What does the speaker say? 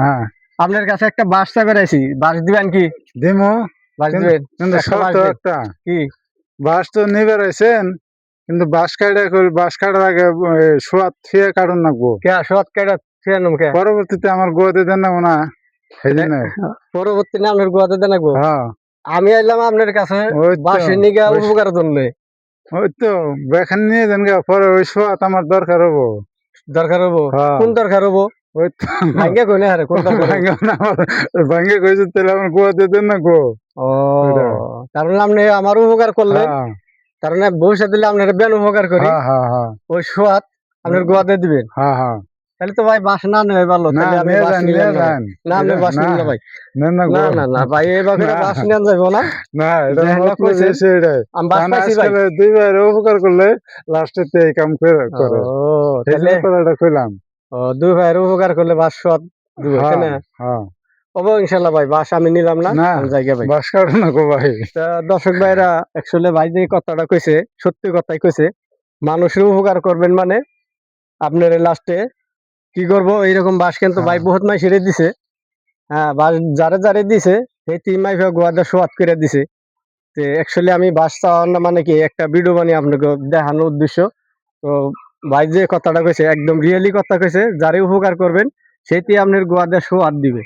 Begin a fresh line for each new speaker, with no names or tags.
হ্যাঁ
আপনার কাছে একটা বাঁশ চা বেড়াইছি, বাঁশ দিবেন কি?
দিমু
বাঁশ
কিন্তু
দিবেন?
কিন্তু
একটা বাঁশ
শর্ত
দেন।
একটা,
কি?
বাঁশ তো নিবে রাখছেন কিন্তু বাঁশ কাটার আগে সোয়াদ থিয়ে কাটুন লাগবো।
কে সৎ কেটা ছিয়ানম কে?
পরবর্তীতে আমার গোয়াতে দেন না না সেই জন্য।
পরবর্তীতে আপনার গোয়াতে দেন লাগবো।
হ্যাঁ
আমি আইলাম আপনার কাছে
ওই তো
বাঁশের নিগা
ওই
উপকারের জন্য।
ওই তো বেখান নিয়ে দেন গা, পরে ওই সোয়াদ আমার দরকার হবো।
দরকার হবো?
হ্যাঁ
কোন দরকার হবো?
ওই তো
ভাঙ্গে কই না হারে কোন দরকার হবো?
ভাঙ্গে কইছে তাহলে আমার গোয়াতে দেন না গো।
ও,
ওইটা
তার মানে আপনি আমার উপকার করলেন,
হ্যাঁ
তার মানে ভবিষ্যতে দিলে আপনার বেন উপকার করি,
হ্যাঁ হ্যাঁ হ্যাঁ
ওই সোয়াদ আপনার গোয়াতে দিবেন।
হ্যাঁ হ্যাঁ
তাহলে তো ভাই বাঁশ না নেওয়া ভালো,
না
তাহলে আমি
নিয়ে
বাঁশ
যান
নিলাম
নিয়ে
না ভাই।
যান
না আপনি
এটা
বাঁশ
না
নিন না ভাই।
নেন না
না
গো।
না না ভাই, এই বাঁকের
না
বাঁশ নেওয়া যাবো না।
না এটা
যেহেতু
মতলব
কইছেন
এসে এটাই,
আমি বাঁশ
কারণ
পাইছি ভাই।
আজকাল দুই ভাইয়ের উপকার করলে লাস্টে এই কাম
ও,
করে সেই
তাহলে
জন্য কথাটা কইলাম।
দুই ভাইয়ের উপকার করলে বাঁশ সোয়াদ দিব, তাই
হ্যাঁ
না?
হ্যাঁ
হবো ইনশাল্লাহ ভাই, বাঁশ আমি নিলাম না,
না
আমি জায়গা ভাই।
বাস কাটো না গো ভাই।
তা দর্শক ভাইরা, অ্যাকচুয়ালি ভাই যে কথাটা কইছে সত্যি কথাই কইছে। মানুষের উপকার করবেন মানে আপনার লাস্টে কি করব, এইরকম বাঁশ কিন্তু ভাই
হ্যাঁ
বহুত মাই ছেড়ে দিছে। হ্যাঁ, বাঁশ যারে যারে দিছে সেই তিন মাইফা গোয়াদা সোয়াদ করে দিছে। তো অ্যাকচুয়ালি আমি বাঁশ চাওয়ার না মানে কি একটা ভিডিও বানিয়ে আপনাকে দেখানোর উদ্দেশ্য। তো ভাই যে কথাটা কইছে একদম রিয়েলি কথা কইছে, যারে উপকার করবেন সেইটি আপনার গোয়াদা সোয়াদ দিবে।